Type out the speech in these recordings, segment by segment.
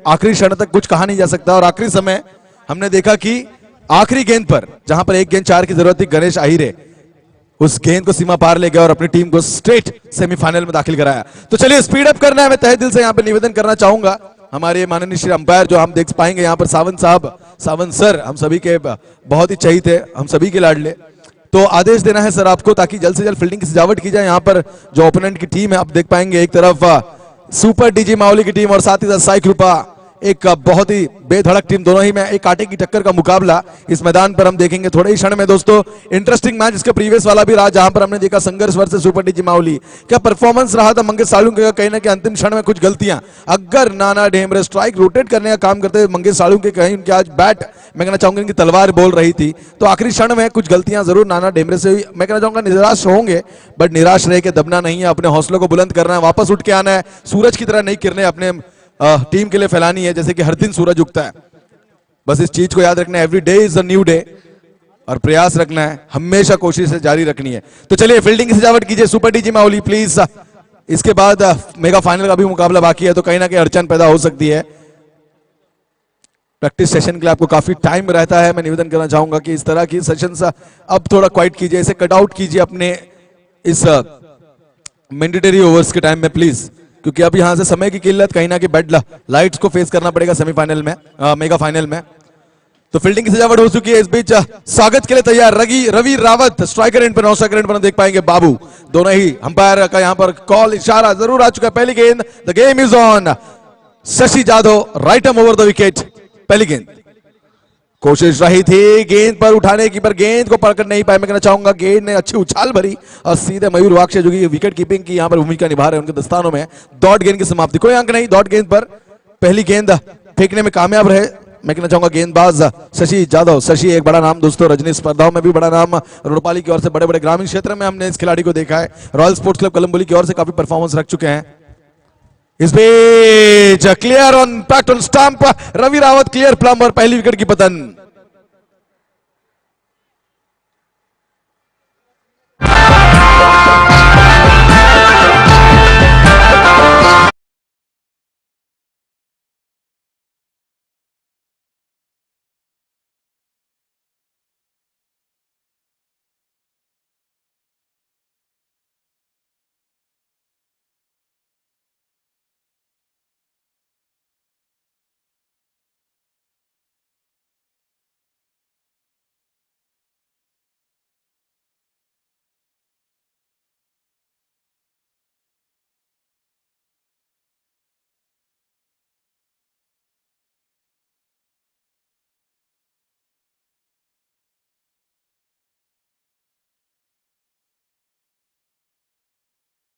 आखिरी क्षण तक कुछ कहा नहीं जा सकता। और आखिरी समय हमने देखा कि आखिरी गेंद पर, जहां पर एक गेंद 4 की जरूरत थी, गणेश आहिरे उस गेंद को सीमा पार ले गया और अपनी टीम को स्ट्रेट सेमीफाइनल में दाखिल कराया। तो चलिए स्पीड अप करना है। मैं तहे दिल से यहां पर निवेदन करना चाहूंगा हमारे माननीय श्री अंपायर, जो हम देख पाएंगे यहां पर सावंत साहब, सावंत सर, हम सभी के बहुत ही चहीते, हम सभी के लाडले। तो आदेश देना है सर आपको, ताकि जल्द से जल्द फील्डिंग की सजावट की जाए। यहां पर जो ओपोनेंट की टीम है, आप देख पाएंगे एक तरफ सुपर डीजी मावली की टीम और साथ ही साथ साई कृपा, एक बहुत ही बेधड़क टीम, दोनों ही में एक कांटे की टक्कर का मुकाबला इस मैदान पर हम देखेंगे थोड़े ही क्षण में दोस्तों। इंटरेस्टिंग मैच इसका प्रीवियस वाला भी रहा, जहां पर हमने देखा संघर्ष वर्सेस सुपर डीजी मावली। क्या परफॉर्मेंस रहा था मंगेश सालू का, कहीं ना कहीं अंतिम क्षण में कुछ गलतियां, अगर नाना ढेमरे स्ट्राइक रोटेट करने का काम करते हुए मंगेश सालू के, कहीं उनके आज बैट, मैं कहना चाहूंगा इनकी तलवार बोल रही थी, तो आखिरी क्षण में कुछ गलतियां जरूर नाना ढेमरे से हुई। मैं कहना चाहूंगा निराश होंगे, बट निराश रह के दबना नहीं है, अपने हौसलों को बुलंद करना है, वापस उठ के आना है, सूरज की तरह नहीं किरणें अपने टीम के लिए फैलानी है, जैसे कि हर दिन सूरज उगता है। बस इस चीज को याद रखना है, every day is a new day, और प्रयास रखना है, हमेशा कोशिश जारी रखनी है। तो चलिए फील्डिंग की सजावट कीजिए सुपर डीजी मावली प्लीज। इसके बाद मेगा फाइनल का भी मुकाबला बाकी है, तो कहीं ना कहीं अड़चन पैदा हो सकती है। प्रैक्टिस सेशन के लिए आपको काफी टाइम रहता है। मैं निवेदन करना चाहूंगा कि इस तरह की सेशंस अब थोड़ा क्वाइट कीजिए, इसे कट आउट कीजिए अपने इस मैंडेटरी ओवर्स के टाइम में प्लीज, क्योंकि अब यहां से समय की किल्लत, कहीं ना कहीं बेड लाइट्स को फेस करना पड़ेगा सेमीफाइनल में, मेगा फाइनल में। तो फील्डिंग की सजावट हो चुकी है। इस बीच स्वागत के लिए तैयार रवि रावत स्ट्राइकर एंड पर, 9 स्ट्राइकर एंड पर देख पाएंगे बाबू, दोनों ही अंपायर का यहां पर कॉल इशारा जरूर आ चुका है। पहली गेंद, the game is on, Shashi Jadhav right arm over the wicket. पहली गेंद, कोशिश रही थी गेंद पर उठाने की, पर गेंद को पकड़ नहीं पाए। मैं कहना चाहूंगा गेंद ने अच्छी उछाल भरी और सीधे मयूर वाक्ष, जो कि विकेट कीपिंग की यहां पर भूमिका निभा रहे हैं, उनके दस्तानों में डॉट गेंद की समाप्ति, कोई अंक नहीं डॉट गेंद पर। पहली गेंद फेंकने में कामयाब रहे, मैं कहना चाहूंगा गेंदबाज शशि जाधव। शशि एक बड़ा नाम दोस्तों, रजनी स्पर्धाओं में भी बड़ा नाम, रुड़पाली की ओर से, बड़े बड़े ग्रामीण क्षेत्र में हमने इस खिलाड़ी को देखा है। रॉयल स्पोर्ट्स क्लब कलम्बोली की ओर से काफी परफॉर्मेंस रख चुके हैं। इस बीच clear on impact on stump, Ravi Rawat clear plumb और पहली विकेट की पतन।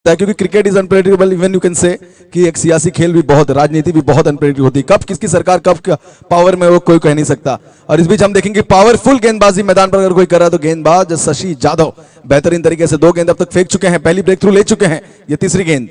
क्योंकि cricket is unpredictable, even you can say कि एक सियासी खेल भी बहुत, राजनीति भी बहुत अनप्रेडिक्टेबल होती है, कब किसकी सरकार कब पावर में, वो कोई कह नहीं सकता। और इस बीच हम देखेंगे पावरफुल गेंदबाजी मैदान पर अगर कोई कर रहा है तो गेंदबाज शशि जाधव बेहतरीन तरीके से 2 गेंद अब तक फेंक चुके हैं, पहली ब्रेक थ्रू ले चुके हैं, ये तीसरी गेंद।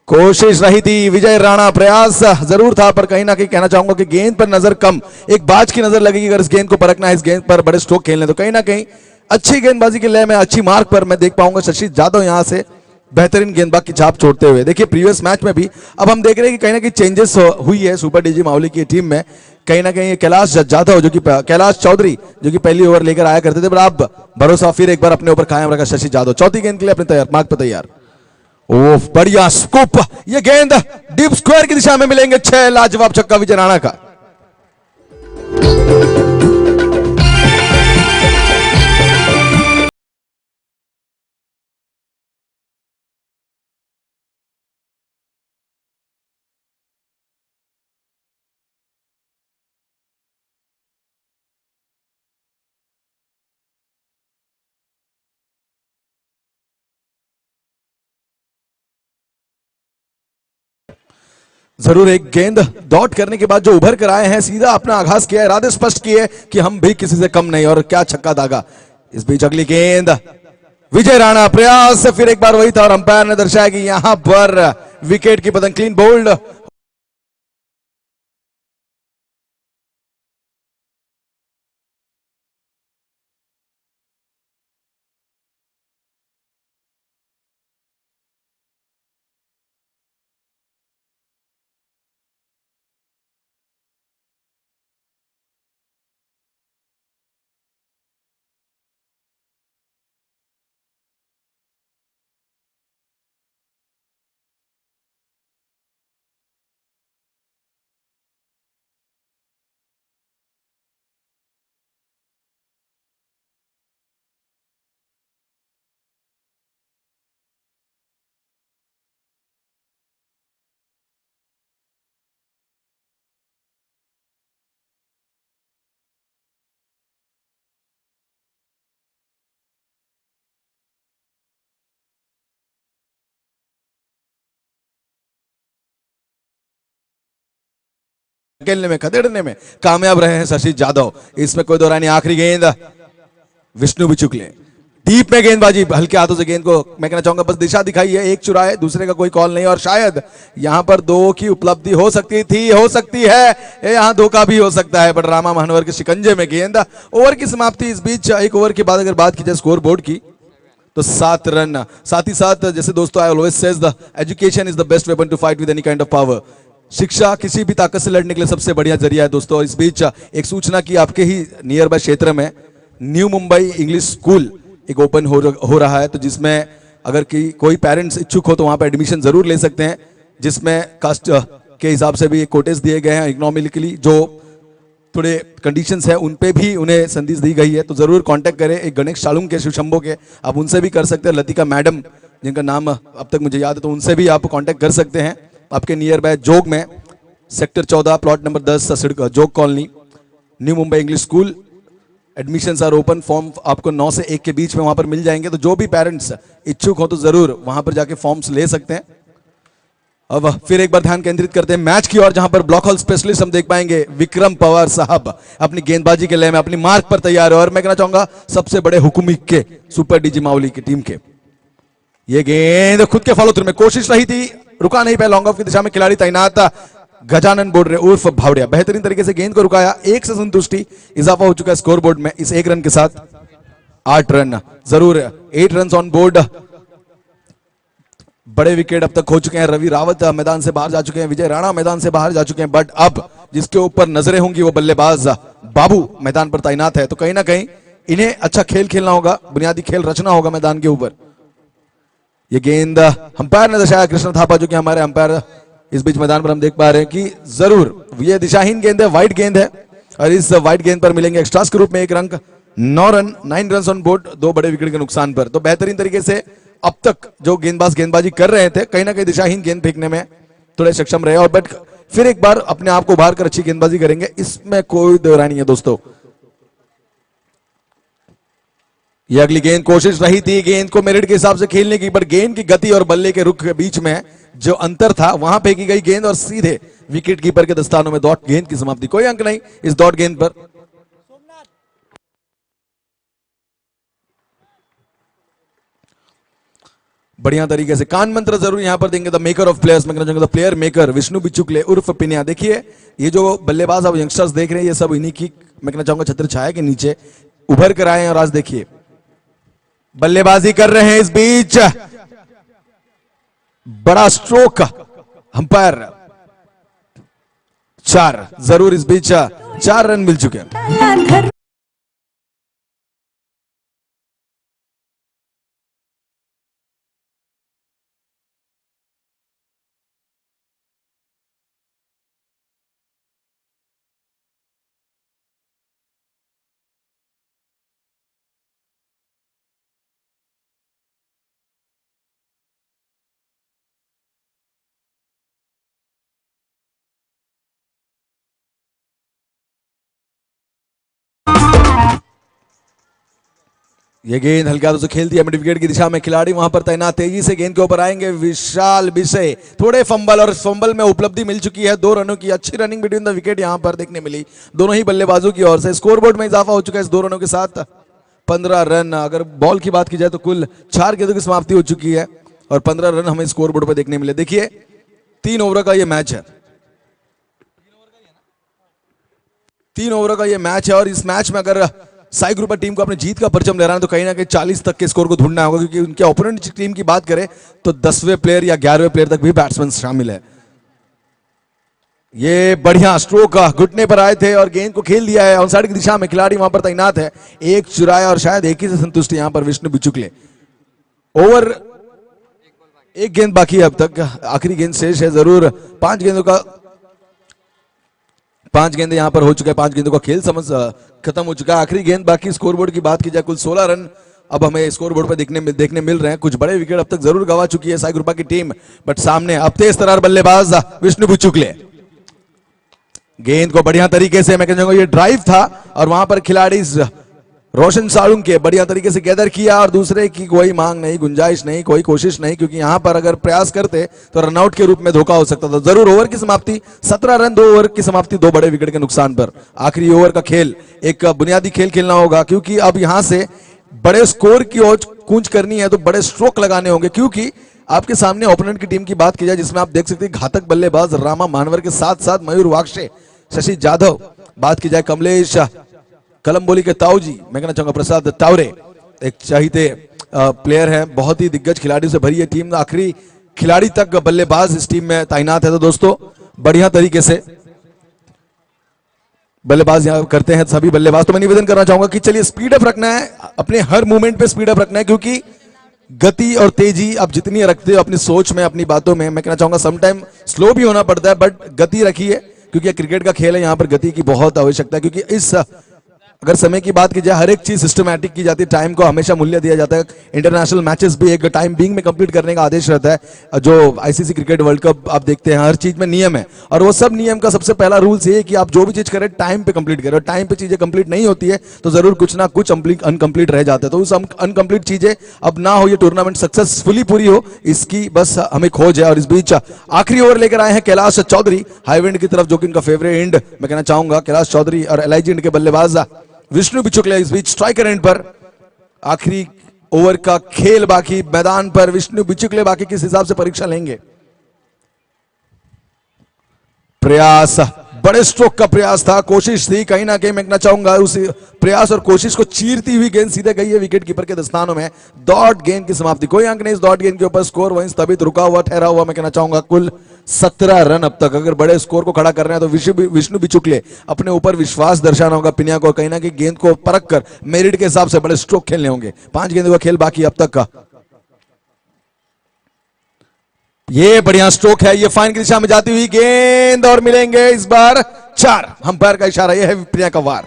कोशिश रही थी विजय राणा, प्रयास जरूर था, पर कहीं ना कहीं कहना चाहूंगा कि गेंद पर नजर कम, एक बाज की नजर लगेगी अगर इस गेंद को परखना है, इस गेंद पर बड़े स्ट्रोक खेलने, तो कहीं ना कहीं अच्छी गेंदबाजी के लय में, अच्छी मार्क पर मैं देख पाऊंगा शशि जाधव यहां से बेहतरीन गेंदबाज की छाप छोड़ते हुए। देखिए प्रीवियस मैच में भी अब हम देख रहे हैं कि कहीं ना कहीं चेंजेस हुई है सुपर डीजी मावली की टीम में। कहीं ना कहीं कैलाश जाधव, जो कि कैलाश चौधरी, जो कि पहली ओवर लेकर आया करते थे, पर अब भरोसा फिर एक बार अपने ऊपर कायम रखा शशि जाधव। चौथी गेंद के लिए अपने तैयार, मार्क पर तैयार। ओह बढ़िया स्कूप, ये गेंद डीप स्क्वायर की दिशा में मिलेंगे 6, लाजवाब छक्का विजय राणा का। जरूर एक गेंद डॉट करने के बाद जो उभर कर आए हैं, सीधा अपना आगाज किया, इरादे स्पष्ट किए कि हम भी किसी से कम नहीं, और क्या छक्का दागा। इस बीच अगली गेंद विजय राणा, प्रयास फिर एक बार वही था, और अंपायर ने दर्शाया कि यहां पर विकेट की पतन, क्लीन बोल्ड धकेलने में, खदेड़ने में कामयाब रहे हैं शशि यादव। इसमें कोई दो राय नहीं। आखिरी गेंद विष्णु बिचुकले, डीप में गेंदबाजी, हल्के हाथों से गेंद को मैं कहना चाहूंगा बस दिशा दिखाई है, एक चुराए, दूसरे का कोई कॉल नहीं, और शायद यहां पर दो की उपलब्धि हो सकती थी, हो सकती है, यहां दो का भी हो सकता है, बट रामा महानवर के शिकंजे में गेंद। ओवर की समाप्ति। इस बीच एक ओवर के बाद अगर बात की जाए स्कोर बोर्ड की तो 7 रन। साथ ही साथ जैसे दोस्तों I always says the education is the best weapon to fight with any kind of power. शिक्षा किसी भी ताकत से लड़ने के लिए सबसे बढ़िया जरिया है दोस्तों। इस बीच एक सूचना की आपके ही नियर बाय क्षेत्र में न्यू मुंबई इंग्लिश स्कूल एक ओपन हो रहा है, तो जिसमें अगर कोई पेरेंट्स इच्छुक हो तो वहां पर एडमिशन जरूर ले सकते हैं, जिसमें कास्ट के हिसाब से भी कोटेज दिए गए हैं, इकोनॉमिकली जो थोड़े कंडीशंस है उन पे भी उन्हें संदेश दी गई है, तो जरूर कांटेक्ट करें। एक गणेश शालूम के, शिवशंभो के, आप उनसे भी कर सकते हैं। लतिका मैडम जिनका नाम अब तक मुझे याद है, तो उनसे भी आप कांटेक्ट कर सकते हैं। आपके नियर बाय जोग में sector 14 plot number 10 Jog colony new Mumbai English school. Admissions are open. Form आपको 9 से 1 के बीच में वहां पर मिल जाएंगे, तो जो भी पेरेंट्स इच्छुक हो तो जरूर वहां पर जाके फॉर्म्स ले सकते हैं। अब फिर एक बार ध्यान केंद्रित करते हैं मैच की ओर, जहां पर ब्लॉक हॉल स्पेशलिस्ट हम देख पाएंगे विक्रम पवार साहब अपनी गेंदबाजी के लय में अपनी मार्क पर तैयार है, और मैं कहना चाहूंगा सबसे बड़े हुकुमी के सुपर डीजी माउली की टीम के। ये गेंद खुद के फॉलो थ्रू में कोशिश रही थी, रुका नहीं पाया, लॉन्ग ऑफ की दिशा में खिलाड़ी तैनात गजानन बोर्डरे उर्फ भावड़िया, बेहतरीन तरीके से गेंद को रुकाया। 1 से संतुष्टि, इजाफा हो चुका है स्कोर बोर्ड में इस 1 रन के साथ। 8 रन जरूर, 8 रन ऑन बोर्ड। बड़े विकेट अब तक हो चुके हैं। रवि रावत मैदान से बाहर जा चुके हैं, विजय राणा मैदान से बाहर जा चुके हैं, बट अब जिसके ऊपर नजरें होंगी वो बल्लेबाज बाबू मैदान पर तैनात है, तो कहीं ना कहीं इन्हें अच्छा खेल खेलना होगा, बुनियादी खेल रचना होगा मैदान के ऊपर। ये गेंद अंपायर ने दर्शाया, कृष्ण थापा जो कि हमारे अंपायर इस बीच मैदान पर हम देख पा रहे हैं कि जरूर ये दिशाहीन गेंद है, वाइड गेंद है, और इस वाइड गेंद पर मिलेंगे एक्स्ट्रास के रूप में 1 अंक। 9 रन, 9 रन ऑन बोर्ड, 2 बड़े विकेट के नुकसान पर। तो बेहतरीन तरीके से अब तक जो गेंदबाज गेंदबाजी कर रहे थे, कहीं ना कहीं दिशाहीन गेंद फेंकने में थोड़े सक्षम रहे, और बट फिर एक बार अपने आप को उभार कर अच्छी गेंदबाजी करेंगे, इसमें कोई दो राय नहीं है दोस्तों। ये अगली गेंद कोशिश रही थी गेंद को मेरिट के हिसाब से खेलने की, पर गेंद की गति और बल्ले के रुख के बीच में जो अंतर था वहां फेंकी गई गेंद और सीधे विकेट कीपर के दस्तानों में डॉट गेंद की समाप्ति। कोई अंक नहीं इस डॉट गेंद पर। बढ़िया तरीके से कान मंत्र जरूर यहां पर देंगे। द मेकर ऑफ प्लेयर्स, मैं कहना चाहूंगा the player maker Vishnu Bichukale उर्फ पिनिया। देखिए ये जो बल्लेबाज आप यंगस्टर्स देख रहे हैं, ये सब इन्हीं की मैं कहना चाहूंगा छत्र छाया के नीचे उभर कर आए हैं, और आज देखिए बल्लेबाजी कर रहे हैं। इस बीच बड़ा स्ट्रोक, अंपायर 4 जरूर, इस बीच 4 रन मिल चुके हैं। ये गेंद हल्के हाथों से खेल दिया मिड विकेट की दिशा में, खिलाड़ी वहां पर तैनात, तेजी से गेंद के ऊपर आएंगे विशाल विषय। थोड़े फंबल, और फंबल में उपलब्धि मिल चुकी है 2 रनों की। अच्छी रनिंग बिटवीन द विकेट यहां पर देखने मिली दोनों ही बल्लेबाजों की ओर से। स्कोरबोर्ड में इजाफा हो चुका है इस 2 रनों के साथ 15 रन। अगर बॉल की बात की जाए तो कुल 4 गेंदों की समाप्ति हो चुकी है और 15 रन हमें स्कोरबोर्ड पर देखने मिले। देखिए 3 ओवर का ये मैच है, 3 ओवर का ये मैच है, और इस मैच में अगर साई ग्रुप टीम को अपनी जीत का परचम लहराना है तो कहीं ना कहीं 40 तक के स्कोर को ढूंढना होगा, क्योंकि उनके ओपोनेंट टीम की बात करें तो 10वें प्लेयर या 11वें प्लेयर तक भी बैट्समैन शामिल है। ये बढ़िया स्ट्रोक घुटने पर आए थे और गेंद को खेल दिया है ऑन साइड की दिशा में, खिलाड़ी वहां पर तैनात है। एक चुराया और शायद एक ही से संतुष्ट यहां पर विष्णु बिचुकले। ओवर 1 गेंद बाकी है अब तक, आखिरी गेंद शेष है जरूर। 5 गेंदों का 5 गेंदे यहां पर हो चुका है, 5 गेंदों का खेल समझ खत्म हो चुका है। आखिरी गेंद बाकी। स्कोरबोर्ड की बात की जाए कुल 16 रन अब हमें स्कोरबोर्ड पर देखने मिल रहे हैं। कुछ बड़े विकेट अब तक जरूर गवा चुकी है साई ग्रुपा की टीम, बट सामने अब तेज तर्रार बल्लेबाज विष्णु बिचुकले। गेंद को बढ़िया तरीके से मैं कहूंगा ये ड्राइव था और वहां पर खिलाड़ी रोशन साळुंके बढ़िया तरीके से गैदर किया और दूसरे की कोई मांग नहीं, गुंजाइश नहीं, कोई कोशिश नहीं, क्योंकि यहां पर अगर प्रयास करते तो रनआउट के रूप में धोखा हो सकता था। जरूर ओवर की समाप्ति 17 रन, 2 ओवर की समाप्ति 2 बड़े विकेट के नुकसान पर। आखिरी ओवर का खेल एक बुनियादी खेल खेलना होगा, क्योंकि अब यहां से बड़े स्कोर की ओर कूंज करनी है तो बड़े स्ट्रोक लगाने होंगे, क्योंकि आपके सामने ओपोनेंट की टीम की बात की जाए जिसमें आप देख सकते हैं घातक बल्लेबाज रामा मानवर के साथ साथ मयूर वाक्षे, शशि जाधव, बात की जाए कमलेश कलम्बोली के ताऊजी, मैं कहना चाहूंगा प्रसाद तावरे, एक चाहते प्लेयर है, बहुत ही दिग्गज खिलाड़ियों से भरी है टीम। आखिरी खिलाड़ी तक बल्लेबाज इस टीम में तैनात है। तो दोस्तों बढ़िया तरीके से बल्लेबाज यहां करते हैं सभी बल्लेबाज। तो मैं निवेदन करना चाहूंगा कि चलिए स्पीड अप रखना है, अपने हर मूवमेंट पे स्पीड अप रखना है, क्योंकि गति और तेजी आप जितनी रखते हो अपनी सोच में, अपनी बातों में, मैं कहना चाहूंगा समटाइम स्लो भी होना पड़ता है, बट गति रखिए, क्योंकि क्रिकेट का खेल है, यहां पर गति की बहुत आवश्यकता है। क्योंकि इस अगर समय की बात की जाए हर एक चीज सिस्टमैटिक की जाती है, टाइम को हमेशा मूल्य दिया जाता है। इंटरनेशनल मैचेस भी एक टाइम बीइंग में कंप्लीट करने का आदेश रहता है। जो आईसीसी क्रिकेट वर्ल्ड कप आप देखते हैं, हर चीज में नियम है, और वो सब नियम का सबसे पहला रूल्स ये है कि आप जो भी चीज करें टाइम पे कंप्लीट करें। टाइम पे चीजें कंप्लीट नहीं होती है तो जरूर कुछ ना कुछ अनकंप्लीट रह जाता है। तो उस अनकंप्लीट चीजें अब ना हो, ये टूर्नामेंट सक्सेसफुली पूरी हो, इसकी बस हमें खोज है। और इस बीच आखिरी ओवर लेकर आए हैं कैलाश चौधरी हाई विंड की तरफ, जो कि इनका फेवरेट एंड मैं कहना चाहूंगा कैलाश चौधरी और एलआईजी इंड के बल्लेबाज विष्णु बिचुकले इस बीच स्ट्राइकर एंड पर। आखिरी ओवर का खेल बाकी मैदान पर, विष्णु बिचुकले बाकी किस हिसाब से परीक्षा लेंगे। प्रयास, बड़े स्ट्रोक का प्रयास था, कोशिश थी, कहीं ना कहीं मैं कहना चाहूंगा उस प्रयास और कोशिश को चीरती हुई गेंद सीधे गई है विकेट कीपर के दस्तानों में। डॉट गेंद की समाप्ति, कोई अंक नहीं इस डॉट गेंद के ऊपर। स्कोर वहीं स्थगित रुका हुआ ठहरा हुआ, मैं कहना चाहूंगा कुल 17 रन अब तक। अगर बड़े स्कोर को खड़ा करना है तो विष्णु बिचुकले अपने ऊपर विश्वास दर्शाना होगा पिनिया को, कहीं ना कहीं गेंद को परख कर मेरिट के हिसाब से बड़े स्ट्रोक खेलने होंगे। 5 गेंदों का खेल बाकी अब तक का। ये बढ़िया स्ट्रोक है, ये फाइन की दिशा में जाती हुई गेंद और मिलेंगे इस बार 4। अंपायर का इशारा, यह है प्रिया का वार।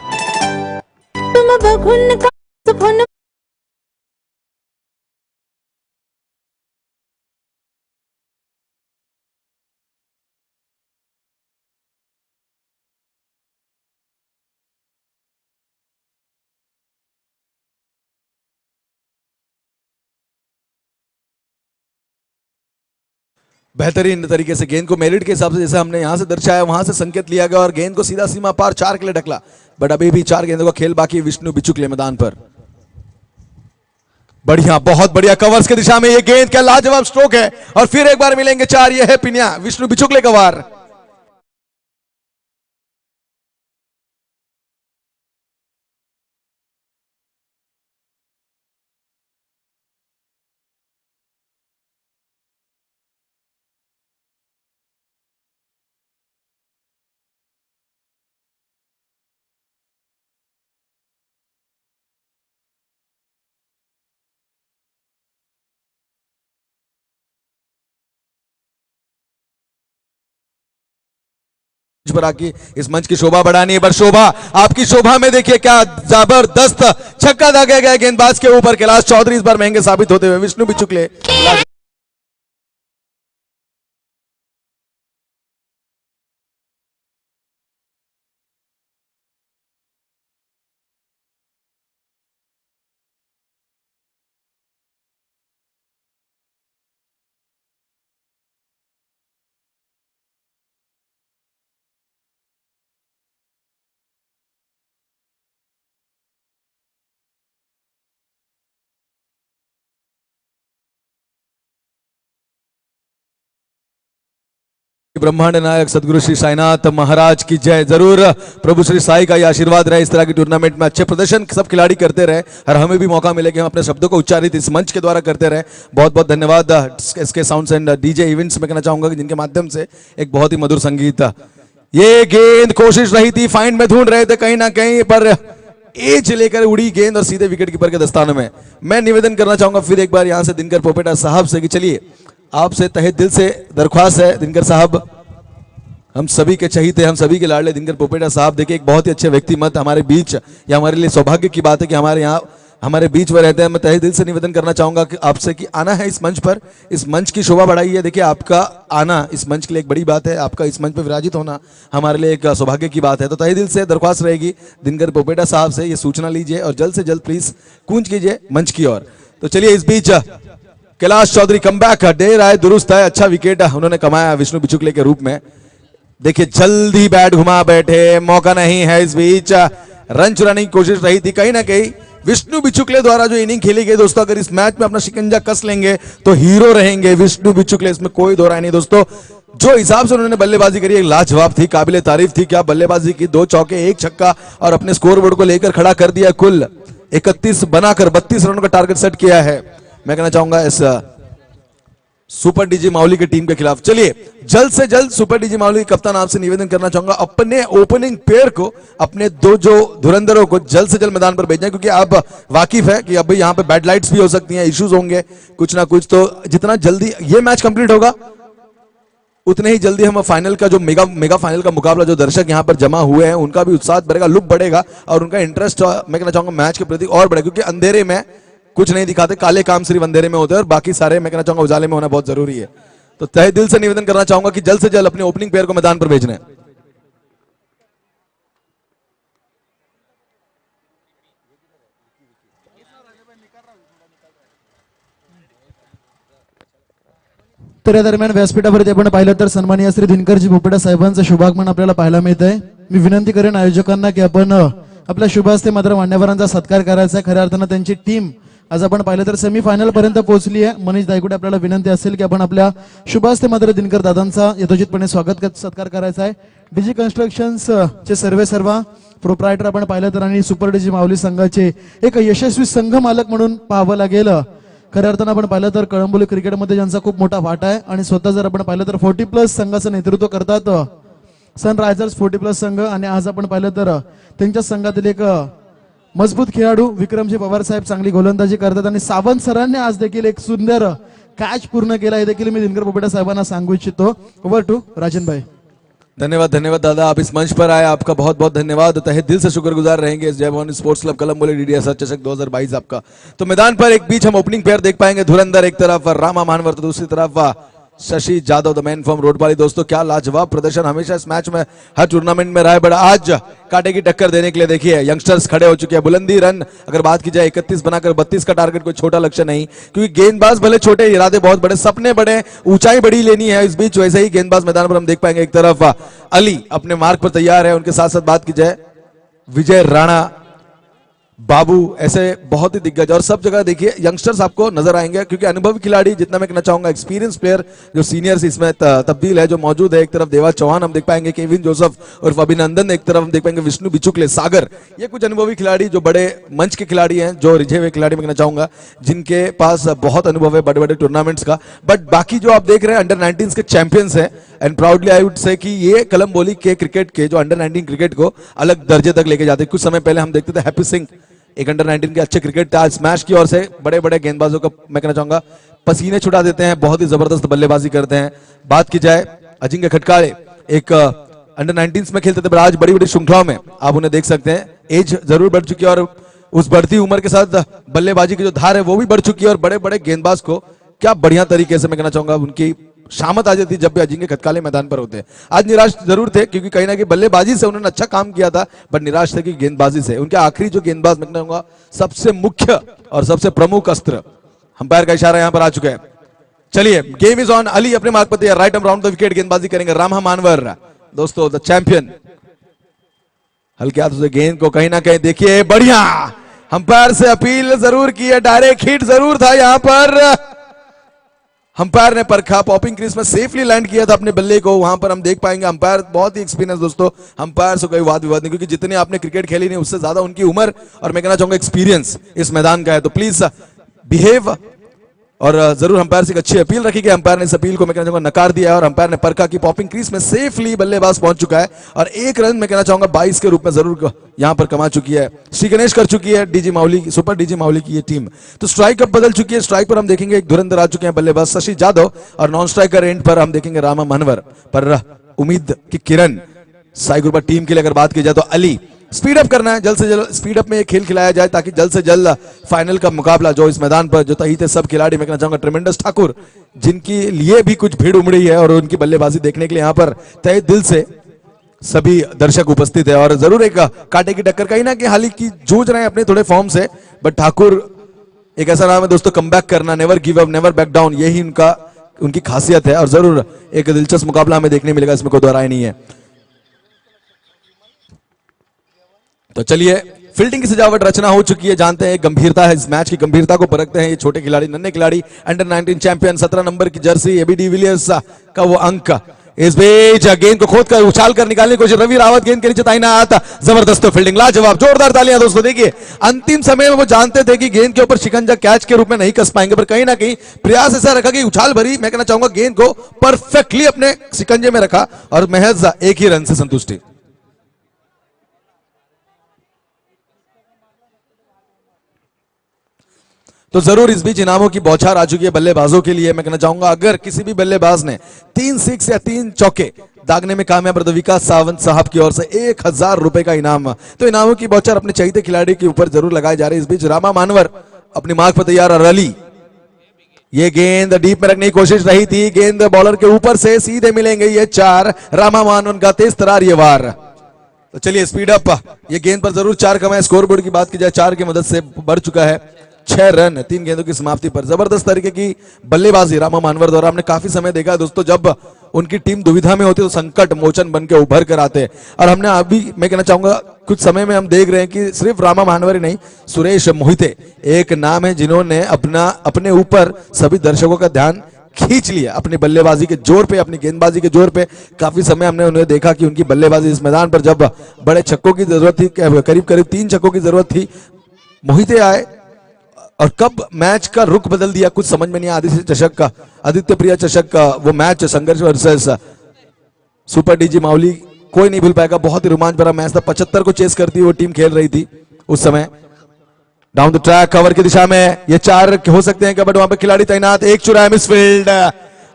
बेहतरीन तरीके से गेंद को मेरिट के हिसाब से जैसे हमने यहां से दर्शाया वहां से संकेत लिया गया और गेंद को सीधा सीमा पार 4 के लिए ढकला। बट अभी भी 4 गेंदों का खेल बाकी विष्णु बिचुकले मैदान पर। बढ़िया, बहुत बढ़िया कवर्स की दिशा में ये गेंद, क्या लाजवाब स्ट्रोक है, और फिर एक बार मिलेंगे 4। ये है पिनिया, विष्णु बिचुकले का वार। पर आके इस मंच की शोभा बढ़ानी है, पर शोभा आपकी शोभा में देखिए क्या जबरदस्त छक्का दागा गया गेंदबाज के ऊपर। कैलाश चौधरी इस बार महंगे साबित होते हुए विष्णु बिचुकले। ब्रह्मांड नायक सदगुरु श्री साईनाथ महाराज की जय। जरूर प्रभु श्री साई का ये आशीर्वाद रहे, इस तरह की टूर्नामेंट में अच्छे प्रदर्शन सब खिलाड़ी करते रहे और हमें भी मौका मिले कि हम अपने शब्दों को उच्चारित इस मंच के द्वारा करते रहे। बहुत बहुत धन्यवाद SK sounds and DJ events में कहना चाहूंगा कि जिनके माध्यम से एक बहुत ही मधुर संगीत। ये गेंद कोशिश रही थी, फाइंड में ढूंढ रहे थे कहीं ना कहीं, पर एज लेकर उड़ी गेंद और सीधे विकेट कीपर के दस्तानों में। मैं निवेदन करना चाहूंगा फिर एक बार यहां से दिनकर पोपेटा साहब से कि चलिए आपसे तहे दिल से दरख्वास्त है दिनकर साहब, हम सभी के चहीते, हम सभी के लाडले दिनकर पोपेटा साहब, देखिए एक बहुत ही अच्छे व्यक्तिमत हमारे बीच, या हमारे लिए सौभाग्य की बात है कि हमारे यहाँ हमारे बीच में रहते हैं। मैं तहे दिल से निवेदन करना चाहूंगा कि आपसे कि आना है इस मंच पर, इस मंच की शोभा बढ़ाइए। देखिए आपका आना इस मंच के लिए एक बड़ी बात है, आपका इस मंच पर विराजित होना हमारे लिए एक सौभाग्य की बात है। तो तहे दिल से दरख्वास्त रहेगी दिनकर पोपेटा साहब से ये सूचना लीजिए और जल्द से जल्द प्लीज कूंज कीजिए मंच की ओर। तो चलिए इस बीच कैलाश चौधरी कमबैक, देर आए दुरुस्त है, अच्छा विकेट उन्होंने कमाया विष्णु बिचुकले के रूप में। देखिए जल्दी बैट घुमा बैठे, मौका नहीं है। इस बीच रन चुराने की कोशिश रही थी कहीं ना कहीं विष्णु बिचुकले द्वारा जो इनिंग खेली गई दोस्तों। अगर इस मैच में अपना शिकंजा कस लेंगे तो हीरो रहेंगे विष्णु बिचुकले, इसमें कोई दो राय नहीं दोस्तों। जो हिसाब से उन्होंने बल्लेबाजी करी एक लाजवाब थी, काबिले तारीफ थी। क्या बल्लेबाजी की, 2 चौके 1 छक्का और अपने स्कोरबोर्ड को लेकर खड़ा कर दिया। कुल 31 बनाकर 32 रनों का टारगेट सेट किया है। मैं कहना चाहूंगा इस सुपर डीजे माउली की टीम के खिलाफ। चलिए जल्द से जल्द सुपर डीजे माउली कप्तान आपसे निवेदन करना चाहूंगा अपने ओपनिंग पेयर को, अपने 2 जो धुरंधरों को जल्द से जल्द मैदान पर भेजना, क्योंकि आप वाकिफ है कि अभी यहां पे बैड लाइट्स भी हो सकती हैं, इश्यूज होंगे कुछ ना कुछ। तो जितना जल्दी ये मैच कंप्लीट होगा उतने ही जल्दी हम फाइनल का जो मेगा फाइनल का मुकाबला, जो दर्शक यहां पर जमा हुए हैं उनका भी उत्साह बढ़ेगा, लुक बढ़ेगा और उनका इंटरेस्ट मैं कहना चाहूंगा मैच के प्रति और बढ़ेगा। क्योंकि अंधेरे में कुछ नहीं दिखाते, काले काम सिर्फ अंधेरे में होते हैं और बाकी सारे मैं कहना चाहूंगा उजाले में होना बहुत जरूरी है। तो तहे दिल से निवेदन करना चाहूंगा कि जल्द से जल्द अपने ओपनिंग प्लेयर को मैदान पर भेजना है। तर या दरम्यान व्यासपीठावरती आपण पाहिलं तर सन्माननीय श्री दिनकरजी पोपेटा साहेबांचं शुभागमन आपल्याला पाहायला मिळत आहे। मी विनंती करेन आयोजकांना की आपण आपल्या शुभ हस्ते मात्र मान्यवरांचा सत्कार करायचा आहे। खऱ्या अर्थानं त्यांची टीम आज आपण पाहिलं तर सेमीफायनल पर्यंत पोहोचली आहे। मनीष दायगुडे आपल्याला विनंती असेल की आपण आपल्या शुभ हस्ते मात्र दिनकर दादांचा यथोचितपणे सत्कार करायचा आहे। डीजी कन्स्ट्रक्शन्स चे सर्व प्रोप्रायटर आपण पाहिलं तर आणि सुपर डीजी माऊली संघाचे एक यशस्वी संघ मालक म्हणून पाहावं लागेल। खऱ्या अर्थानं आपण पाहिलं तर कळंबोली क्रिकेटमध्ये ज्यांचा खूप मोठा वाटा आहे आणि स्वतः जर आपण पाहिलं तर 40+ संघाचं नेतृत्व करतात सनरायझर्स 40+ संघ। आणि आज आपण पाहिलं तर त्यांच्या संघातील एक मजबूत खेळाडू विक्रमजी पवार साहेब चांगली गोलंदाजी करतात आणि सावंत सरांनी आज देखील एक सुंदर कॅच पूर्ण केला हे देखील मी दिनकर पोपेटा साहेबांना सांगू इच्छितो। ओव्हर टू राजन भाई। धन्यवाद दादा, आप इस मंच पर आए, आपका बहुत बहुत धन्यवाद। तहे दिल से शुक्रगुजार रहेंगे इस जय भवानी स्पोर्ट्स क्लब कलंबोली डीडीएसआर चषक 2022 आपका। तो मैदान पर एक बीच हम ओपनिंग प्लेयर देख पाएंगे, धुरंधर एक तरफ, रामा मानवर तो दूसरी तरफ Shashi Jadhav the man from Rodpali. दोस्तों क्या लाजवाब प्रदर्शन हमेशा इस मैच में हर टूर्नामेंट में रहा है, बट आज कांटे की टक्कर देने के लिए देखिए यंगस्टर्स खड़े हो चुके हैं। बुलंदी रन अगर बात की जाए 31 बनाकर 32 का टारगेट कोई छोटा लक्ष्य नहीं, क्योंकि गेंदबाज भले छोटे इरादे बहुत बड़े, सपने बड़े, ऊंचाई बड़ी लेनी है। इस बीच वैसे ही गेंदबाज मैदान पर हम देख पाएंगे, एक तरफ अली अपने मार्ग पर तैयार है, उनके साथ साथ बात की जाए विजय राणा, बाबू, ऐसे बहुत ही दिग्गज और सब जगह देखिए यंगस्टर्स आपको नजर आएंगे। क्योंकि अनुभवी खिलाड़ी जितना मैं कहना चाहूंगा, एक्सपीरियंस प्लेयर जो सीनियर्स इसमें तब्दील है जो मौजूद है, एक तरफ देवा चौहान हम देख पाएंगे, केविन जोसेफ और अभिनंदन, एक तरफ हम देख पाएंगे विष्णु बिचुकले, सागर, ये कुछ अनुभवी खिलाड़ी जो बड़े मंच के खिलाड़ी हैं, जो रिझे हुए खिलाड़ी मैं कहना चाहूंगा, जिनके पास बहुत अनुभव है बड़े बड़े टूर्नामेंट्स का। बट बाकी जो आप देख रहे हैं अंडर 19 के चैंपियंस है, and proudly I would say कि ये कलंबोली के क्रिकेट के जो अंडर 19 क्रिकेट को अलग दर्जे तक लेके जाते। कुछ समय पहले हम देखते थे हैप्पी सिंह एक अंडर 19 के अच्छे क्रिकेट था, स्मैश की ओर से बड़े बड़े गेंदबाजों का मैं कहना चाहूंगा पसीने छुड़ा देते हैं, बहुत ही जबरदस्त बल्लेबाजी करते हैं। बात की जाए अजिंक्य खटकाले, एक अंडर 19 में खेलते थे, आज बड़ी बड़ी श्रृंखलाओं में आप उन्हें देख सकते हैं। एज जरूर बढ़ चुकी है और उस बढ़ती उम्र के साथ बल्लेबाजी की जो धार है वो भी बढ़ चुकी है और बड़े बड़े गेंदबाज को क्या बढ़िया तरीके से मैं कहना चाहूंगा उनकी शामत आ जाती जब भी अजिंक्य खटकाले मैदान पर होते हैं। आज निराश जरूर थे क्योंकि कहीं ना कहीं बल्लेबाजी से उन्होंने अच्छा काम किया था, बट निराश थे कि गेंदबाजी से उनके आखिरी जो गेंदबाज मैं कहूंगा सबसे मुख्य और सबसे प्रमुख अस्त्र, अंपायर का इशारा यहां पर आ चुका है। चलिए गेम इज ऑन, अली अपने मार्ग पर right and round the wicket गेंदबाजी करेंगे, रामा मानवर दोस्तों द चैंपियन हल्के हाथों से गेंद को कहीं ना कहीं देखिए बढ़िया अंपायर से अपील जरूर की है, डायरेक्ट हिट जरूर था यहां पर, अंपायर ने परखा, पॉपिंग क्रीज में सेफली लैंड किया था अपने बल्ले को। वहां पर हम देख पाएंगे अंपायर बहुत ही एक्सपीरियंस दोस्तों, अंपायर से कोई वाद विवाद नहीं, क्योंकि जितने आपने क्रिकेट खेली नहीं उससे ज्यादा उनकी उम्र और मैं कहना चाहूंगा एक्सपीरियंस इस मैदान का है। तो प्लीज बिहेव और जरूर अंपायर से एक अच्छी अपील रखी गई। अंपायर ने इस अपील को मैं कहना चाहूंगा नकार दिया है और अंपायर ने परखा की पॉपिंग क्रीज में सेफली बल्लेबाज पहुंच चुका है और एक रन मैं कहना चाहूंगा 22 के रूप में जरूर यहां पर कमा चुकी है। श्री गणेश कर चुकी है DG Mauli, super DG Mauli की ये टीम। तो स्ट्राइक अब बदल चुकी है, स्ट्राइक पर हम देखेंगे एक धुरंधर आ चुके हैं बल्लेबाज शशि जादव और नॉन स्ट्राइकर एंड पर हम देखेंगे रामा मनवर, पर उम्मीद की किरण साई ग्रुप टीम के लिए अगर बात की जाए तो अली स्पीड अप करना है, जल्द से जल्द स्पीड अप में ये खेल खिलाया जाए ताकि जल्द से जल्द फाइनल का मुकाबला जो इस मैदान पर जो तही थे सब खिलाड़ी, मैं कहना चाहूंगा ट्रेमेंडस ठाकुर जिनके लिए भी कुछ भीड़ उमड़ी है और उनकी बल्लेबाजी देखने के लिए यहाँ पर तहे दिल से सभी दर्शक उपस्थित है। और जरूर एक कांटे की टक्कर कहीं ना कहीं हाल की जूझ रहे हैं अपने थोड़े फॉर्म से, बट ठाकुर एक ऐसा नाम है दोस्तों, कमबैक करना, never give up, never back down, यही उनकी खासियत है। और जरूर एक दिलचस्प मुकाबला हमें देखने मिलेगा, इसमें कोई दो राय नहीं है। तो चलिए, फील्डिंग की सजावट रचना हो चुकी है, जानते हैं गंभीरता है इस मैच की, गंभीरता को परखते हैं ये छोटे खिलाड़ी, नन्हे खिलाड़ी, अंडर 19 चैंपियन, 17 नंबर की जर्सी, एबी डिविलियर्स का वो अंक। इस बीच गेंद को खोद कर उछाल कर निकालने की कोशिश, रवि रावत गेंद के नीचे तैनात, जबरदस्त फील्डिंग, लाजवाब, जोरदार तालियां दोस्तों। देखिए अंतिम समय में वो जानते थे कि गेंद के ऊपर शिकंजा कैच के रूप में नहीं कस पाएंगे, पर कहीं ना कहीं प्रयास ऐसा रखा कि उछाल भरी, मैं कहना चाहूंगा गेंद को परफेक्टली अपने शिकंजे में रखा और महज एक ही रन से संतुष्टि। तो जरूर इस बीच इनामों की बौछार आ चुकी है बल्लेबाजों के लिए। मैं कहना चाहूंगा अगर किसी भी बल्लेबाज ने 3 सिक्स या 3 चौके दागने में कामयाब रहे तो विकास सावंत साहब की ओर से 1000 रुपए का इनाम। तो इनामों की बौछार अपने चहीते खिलाड़ी के ऊपर जरूर लगाए जा रहे हैं। इस बीच रामा मानवर अपनी मार्ग पर तैयार, और अली ये गेंद डीप में रखने की कोशिश रही थी, गेंद बॉलर के ऊपर से सीधे मिलेंगे ये 4, रामा मानवर का तेज तरार ये वार। तो चलिए स्पीड अप, ये गेंद पर जरूर 4 कमाए। स्कोर बोर्ड की बात की जाए 4 की मदद से बढ़ चुका है 6 रन 3 गेंदों की समाप्ति पर। जबरदस्त तरीके की बल्लेबाजी रामा मानवर द्वारा। हमने काफी समय देखा दोस्तों, जब उनकी टीम दुविधा में होती है तो संकट मोचन बन के उभर कर आते हैं, और हमने अभी मैं कहना चाहूंगा कुछ समय में हम देख रहे हैं कि सिर्फ रामा मानवर ही नहीं, सुरेश मोहिते एक नाम है जिन्होंने अपने ऊपर सभी दर्शकों का ध्यान खींच लिया अपनी बल्लेबाजी के जोर पे, अपनी गेंदबाजी के जोर पे। काफी समय हमने उन्हें देखा कि उनकी बल्लेबाजी इस मैदान पर जब बड़े छक्कों की जरूरत थी, करीब करीब 3 छक्कों की जरूरत थी, मोहिते आए और कब मैच का रुख बदल दिया कुछ समझ में नहीं आया। आदित्य प्रिया चषक का वो मैच संघर्ष वर्सेस सुपर डीजी माउली, कोई नहीं भूल पाएगा, बहुत ही रोमांच भरा मैच था। 75 को चेस करती वो टीम खेल रही थी उस समय। डाउन द ट्रैक कवर की दिशा में ये 4 हो सकते हैं, बट वहां पर खिलाड़ी तैनात, एक चुरा है मिसफील्ड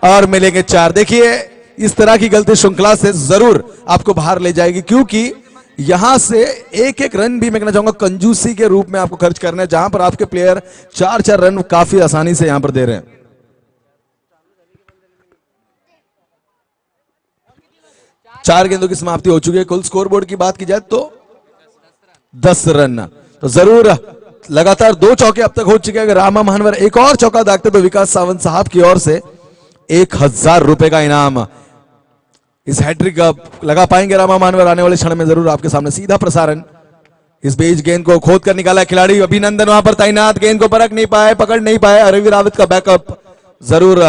और मिलेंगे 4। देखिए इस तरह की गलती श्रृंखला से जरूर आपको बाहर ले जाएगी, क्योंकि यहां से एक एक रन भी मैं कहना चाहूंगा कंजूसी के रूप में आपको खर्च करना है, जहां पर आपके प्लेयर 4-4 रन काफी आसानी से यहां पर दे रहे हैं। 4 गेंदों की समाप्ति हो चुकी है। कुल स्कोर बोर्ड की बात की जाए तो 10 रन। तो जरूर लगातार 2 चौके अब तक हो चुके हैं। अगर रामा मानवर एक और चौका दागते तो विकास सावंत साहब की ओर से 1000 रुपए का इनाम। इस हैट्रिक लगा पाएंगे रामा मानवर आने वाले क्षण में, जरूर आपके सामने सीधा प्रसारण। इस बीच गेंद को खोद कर निकाला खिलाड़ी, अभिनंदन वहां पर तैनात, गेंद को परख नहीं पाए, पकड़ नहीं पाए, रवि रावत का बैकअप। जरूर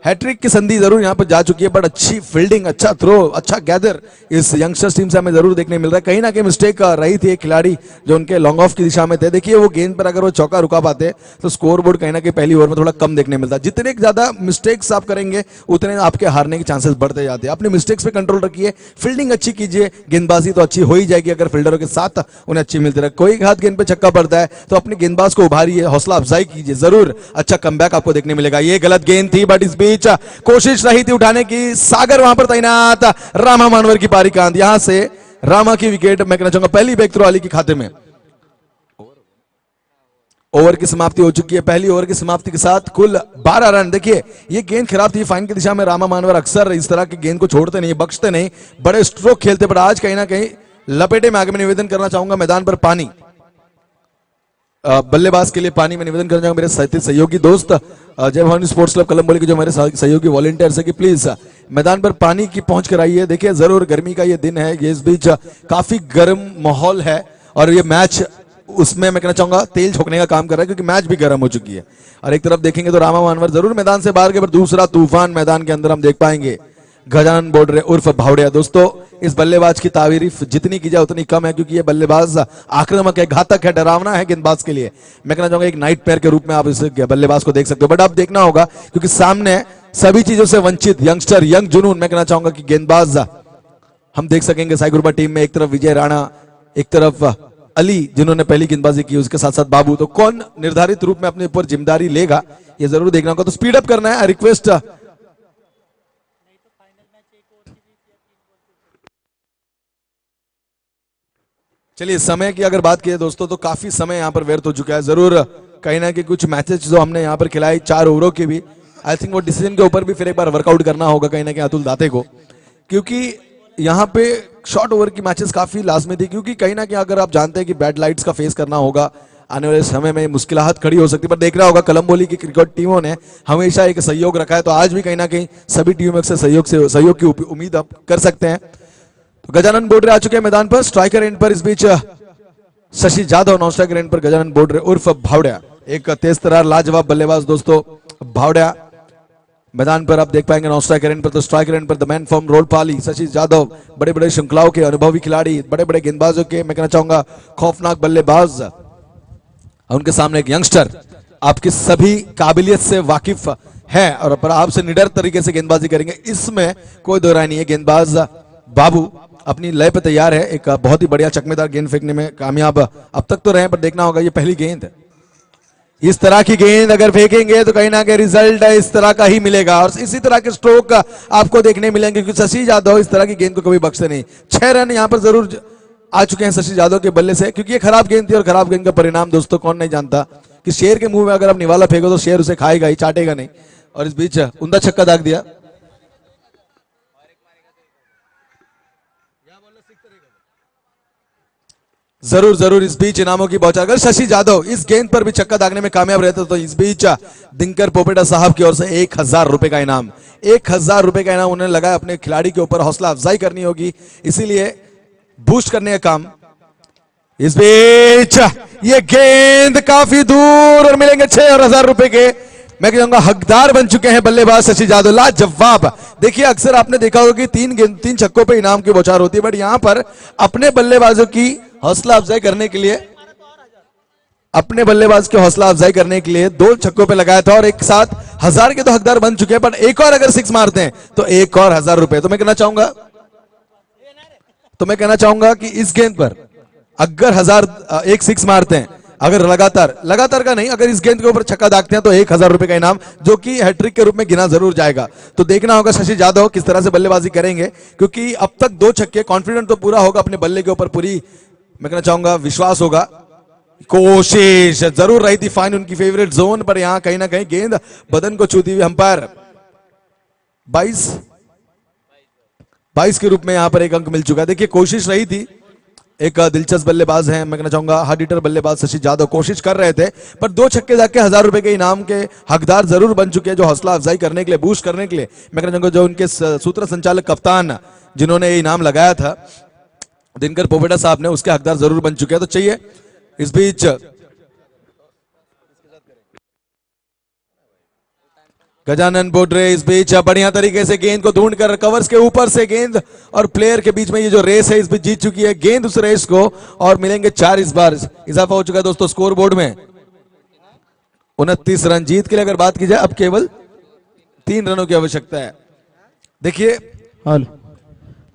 हैट्रिक की संधि जरूर यहां पर जा चुकी है, बट अच्छी फील्डिंग, अच्छा थ्रो, अच्छा गैदर इस यंगस्टर्स टीम से हमें जरूर देखने मिल रहा है। कहीं ना कहीं मिस्टेक रही थी एक खिलाड़ी जो उनके लॉन्ग ऑफ की दिशा में थे। देखिए वो गेंद पर अगर वो चौका रुका पाते तो स्कोर बोर्ड कहीं ना कहीं पहली ओवर में थोड़ा कम देखने मिलता। जितने ज्यादा मिस्टेक्स आप करेंगे उतने आपके हारने के चांसेस बढ़ते जाते हैं। अपने मिस्टेक्स पे कंट्रोल रखिए, फील्डिंग अच्छी कीजिए, गेंदबाजी तो अच्छी हो ही जाएगी अगर फील्डरों के साथ उन्हें अच्छी मिलती रहे। कोई हाथ गेंद पे छक्का पड़ता है तो अपने गेंदबाज को उभारिए, हौसला अफजाई कीजिए, जरूर अच्छा कमबैक आपको देखने मिलेगा। ये गलत गेंद थी, बट इस बीच कोशिश रही थी उठाने की, सागर वहां पर तैनात, रामा मानवर की पारी का अंत। यहां से रामा की विकेट मैं कहना चाहूंगा पहली बैक थ्रो अली के खाते में। ओवर की समाप्ति हो चुकी है। पहली ओवर की समाप्ति के साथ कुल 12 रन। देखिए ये गेंद खराब थी फाइन की दिशा में। रामा मानवर अक्सर इस तरह की गेंद को छोड़ते नहीं, बख्शते नहीं, बड़े स्ट्रोक खेलते, पर आज कहीं ना कहीं लपेटे में आगे। मैं निवेदन करना चाहूंगा मैदान पर पानी, बल्लेबाज के लिए पानी में निवेदन करना चाहूंगा मेरे सहयोगी दोस्त जय भवानी स्पोर्ट्स क्लब कलम्बोली के जो मेरे सहयोगी वॉलंटियर्स है कि प्लीज मैदान पर पानी की पहुंच कर आइए। देखिए जरूर गर्मी का ये दिन है, ये इस बीच काफी गर्म माहौल है और ये मैच उसमें मैं कहना चाहूंगा तेल छोकने का काम कर रहा है, क्योंकि मैच भी गर्म हो चुकी है। और एक तरफ देखेंगे तो रामा मानवर जरूर मैदान से बाहर गए, पर दूसरा तूफान मैदान के अंदर हम देख पाएंगे, गजानन बोडरे उर्फ भावड़िया। दोस्तों इस बल्लेबाज की तारीफ जितनी की जाए उतनी कम है, क्योंकि ये बल्लेबाज आक्रामक है, घातक है, डरावना है गेंदबाज के लिए। मैं कहना चाहूंगा एक नाइट पेयर के रूप में आप इस बल्लेबाज को देख सकते हो, बट अब देखना होगा क्योंकि सामने सभी चीजों से वंचित यंगस्टर, यंग जुनून, मैं कहना चाहूंगा कि गेंदबाज हम देख सकेंगे साईगुरबा टीम में। एक तरफ विजय राणा, एक तरफ अली जिन्होंने पहली गेंदबाजी की, उसके साथ साथ बाबू। तो कौन निर्धारित रूप में अपने ऊपर जिम्मेदारी लेगा ये जरूर देखना होगा। तो स्पीड अप करना है, रिक्वेस्ट। चलिए समय की अगर बात की दोस्तों तो काफी समय यहाँ पर व्यर्थ हो चुका है। जरूर कहीं ना कहीं कुछ मैचेस जो हमने यहाँ पर खिलाई 4 ओवरों के भी, आई थिंक वो डिसीजन के ऊपर भी फिर एक बार वर्कआउट करना होगा कहीं ना कहीं अतुल दाते को, क्योंकि यहाँ पे शॉर्ट ओवर की मैचेस काफी लाजमी थी। क्योंकि कहीं ना कहीं अगर आप जानते हैं कि बैड लाइट्स का फेस करना होगा आने वाले समय में, मुश्किलात खड़ी हो सकती है, पर देख रहा होगा कोलंबोली की क्रिकेट टीमों ने हमेशा एक सहयोग रखा है, तो आज भी कहीं ना कहीं सभी टीमों से सहयोग की उम्मीद आप कर सकते हैं। तो गजानन बोडरे आ चुके हैं मैदान पर, स्ट्राइकर एंड पर इस बीच Shashi Jadhav, non striker end पर गजानन बोडरे उर्फ भावड़िया, एक तेज तरार लाजवाब बल्लेबाज दोस्तों भावड़िया मैदान पर आप देख पाएंगे। नॉन स्ट्राइकर एंड पर, तो स्ट्राइकर एंड पर the man from Rodpali Shashi Jadhav, बड़े बड़े श्रृंखलाओं के अनुभवी खिलाड़ी, बड़े बड़े गेंदबाजों के मैं कहना चाहूंगा खौफनाक बल्लेबाज, उनके सामने एक यंगस्टर आपकी सभी काबिलियत से वाकिफ है और पर आपसे निडर तरीके से गेंदबाजी करेंगे, इसमें कोई दो राय नहीं है। गेंदबाज बाबू अपनी लय पे तैयार है, एक बहुत ही बढ़िया चकमेदार गेंद फेंकने में कामयाब अब तक तो रहे, पर देखना होगा ये पहली गेंद है। इस तरह की गेंद अगर फेंकेंगे तो कहीं ना कहीं रिजल्ट इस तरह का ही मिलेगा और इसी तरह के स्ट्रोक आपको देखने मिलेंगे, क्योंकि शशि यादव इस तरह की गेंद को कभी बख्शते नहीं। 6 रन यहां पर जरूर आ चुके हैं शशि यादव के बल्ले से, क्योंकि ये खराब गेंद थी और खराब गेंद का परिणाम दोस्तों कौन नहीं जानता कि शेर के मुंह में अगर आप निवाला फेंको तो शेर उसे खाएगा ही, चाटेगा नहीं। और इस बीच उमदा छक्का दाग दिया। जरूर जरूर इस बीच इनामों की बौछार, अगर शशि यादव इस गेंद पर भी छक्का दागने में कामयाब रहते तो इस बीच दिनकर पोपेटा साहब की ओर से 1000 रुपए का इनाम, 1000 रुपए का इनाम उन्होंने लगाया अपने खिलाड़ी के ऊपर। हौसला अफजाई करनी होगी, इसीलिए बूस्ट करने का काम। इस बीच ये गेंद काफी दूर और मिलेंगे 6 और 1000 रुपए के मैं कहूंगा हकदार बन चुके हैं बल्लेबाज शशि यादव। लाजवाब। देखिए अक्सर आपने देखा होगा कि 3 छक्कों पे इनाम की बौछार होती है, बट यहां पर अपने बल्लेबाजों की हौसला अफजाई करने के लिए, अपने बल्लेबाज की हौसला अफजाई करने के लिए 2 छक्कों पे लगाया था और एक साथ 1000 के तो हकदार बन चुके हैं, पर एक और अगर 6 मारते हैं तो एक और 1000 रुपए। तो मैं कहना चाहूंगा कि इस गेंद पर अगर 1 6 मारते हैं, अगर लगातार का नहीं, अगर इस गेंद के ऊपर छक्का दागते हैं तो 1000 रुपए का इनाम, जो कि हैट्रिक के रूप में गिना जरूर जाएगा। तो देखना होगा शशि यादव किस तरह से बल्लेबाजी करेंगे, क्योंकि अब तक 2 छक्के, कॉन्फिडेंट तो पूरा होगा अपने बल्ले के ऊपर, पूरी मैं कहना चाहूंगा विश्वास होगा। कोशिश जरूर रही थी फाइन उनकी फेवरेट जोन पर, यहां कहीं ना कहीं गेंद बदन को छूती हुई अंपायर 22 के रूप में यहां पर एक अंक मिल चुका है। देखिए कोशिश रही थी, एक दिलचस्प बल्लेबाज हैं, मैं कहना चाहूंगा हार्ड हिटर बल्लेबाज शशि यादव कोशिश कर रहे थे, पर 2 छक्के जाके 1000 रुपए के इनाम के हकदार जरूर बन चुके हैं, जो हौसला अफजाई करने के लिए, बूस्ट करने के लिए मैं कहना चाहूंगा जो उनके सूत्र संचालक कप्तान जिन्होंने ये इनाम लगाया था दिनकर पोपेटा साहब ने, उसके हकदार जरूर बन चुके हैं। तो चाहिए इस बीच गजानन बोडरे इस बीच बढ़िया तरीके से गेंद को ढूंढकर कवर्स के ऊपर से गेंद और प्लेयर के बीच में ये जो रेस है इस बीच जीत चुकी है गेंद उस रेस को, और मिलेंगे 4। इस बार इजाफा हो चुका है दोस्तों स्कोर बोर्ड में 29 रन। जीत के लिए अगर बात की जाए अब केवल 3 रनों की आवश्यकता है। देखिए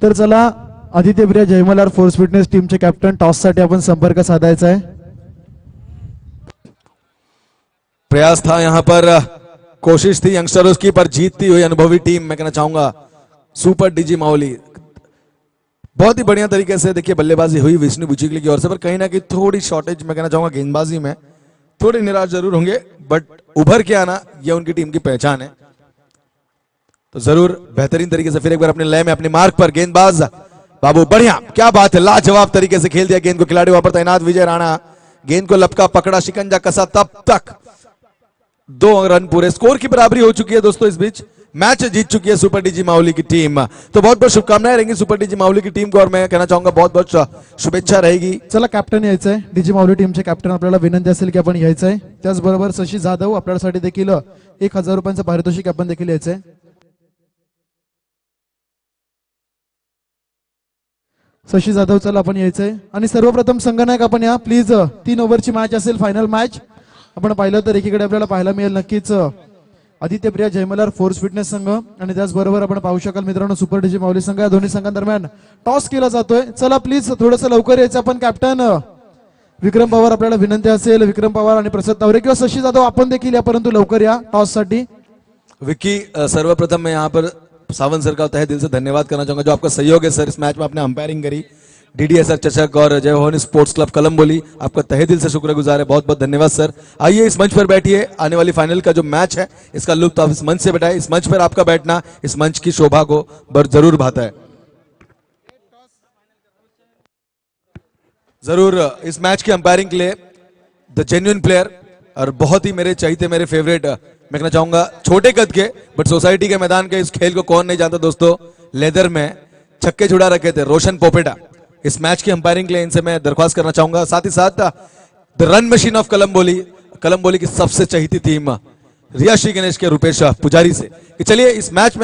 तर चला आदित्य प्रिया जयमलार फोर्स फिटनेस टीमचे कॅप्टन, टॉस साठी आपण संपर्क साधायचा आहे। प्रयास था यहां पर, कोशिश थी यंगस्टर्स की, पर जीतती हुई अनुभवी टीम मैं कहना चाहूंगा सुपर डीजी माउली, बहुत ही बढ़िया तरीके से देखिए बल्लेबाजी हुई विष्णु बुचिकली की ओर से, पर कहीं ना कहीं थोड़ी शॉर्टेज मैं कहना चाहूंगा गेंदबाजी में, थोड़े निराश जरूर होंगे, बट उभर के आना यह उनकी टीम की पहचान है। तो जरूर बेहतरीन तरीके से फिर एक बार अपने लय में, अपने मार्ग पर गेंदबाज बाबू, बढ़िया, क्या बात है, लाजवाब तरीके से खेल दिया गेंद को खिलाड़ी वहां पर तैनात विजय राणा, गेंद को लपका, पकड़ा, शिकंजा कसा, तब तक 2 रन पूरे, स्कोर की बराबरी हो चुकी है दोस्तों। इस बीच मैच जीत चुकी है सुपर डीजी माउली की टीम। तो बहुत बहुत शुभकामनाएं रहेंगी सुपर डीजी माउली की टीम को, और मैं कहना चाहूंगा बहुत बहुत शुभेच्छा रहेगी। चला कॅप्टन यायचंय, डीजी माउली टीमचे कॅप्टन आपल्याला विनंती असेल की आपण यायचंय, त्याचबरोबर शशि जाधव आपल्यासाठी देखील 1000 रुपयांचं पारितोषिक आपण देखील यायचंय। शशि जाधव चला आपण यायचंय, आणि सर्वप्रथम संघनायक आपण या प्लीज। 3 ओव्हरची मॅच असेल, फायनल मॅच आपण पाहिलं तर एकीकडे आपल्याला पाहायला मिळेल नक्कीच आदित्य प्रिया जयमलार फोर्स फिटनेस संघ, आणि त्याचबरोबर आपण पाहू शकाल मित्रांनो सुपर डीजी माउली संघ, या दोन्ही संघांदरम्यान टॉस केला जातोय। चला प्लीज थोडंसं लवकर यायचं आपण। कॅप्टन विक्रम पवार आपल्याला विनंती असेल, विक्रम पवार आणि प्रसाद तावरे किंवा शशि जाधव आपण देखील या, परंतु लवकर या टॉस साठी। विक्की सर्वप्रथम मैं यहाँ पर सावंत सर का तहे दिल से धन्यवाद करना चाहूंगा, जो आपका सहयोग है सर, इस मैच में आपने अंपायरिंग करी, डीडीएसआर चचक और जय भवानी स्पोर्ट्स क्लब कलम्बोली, आपका तहे दिल से शुक्रगुजार है, बहुत बहुत धन्यवाद सर। आइए इस मंच पर बैठिए, आने वाली फाइनल का जो मैच है इसका लुत्फ आप इस मंच से बैठाए। इस मंच पर आपका बैठना इस मंच की शोभा को जरूर भाता है। जरूर इस मैच की अंपायरिंग के लिए द जेन्युइन प्लेयर और बहुत ही मेरे चहीते, मेरे फेवरेट, मैं कहना चाहूंगा छोटे कद के बट सोसाइटी के मैदान के इस खेल को कौन नहीं जानता दोस्तों, लेदर में छक्के छुड़ा रखे थे रोशन पोपेटा। इस मैच की अंपायरिंग के लिए इनसे मैं दरख्वास्त करना चाहूंगा। साथ ही साथ the run machine of Kalamboli की सबसे चहीती टीम रिया श्री गणेश के रूपेश पुजारी से कि चलिए इस मैच में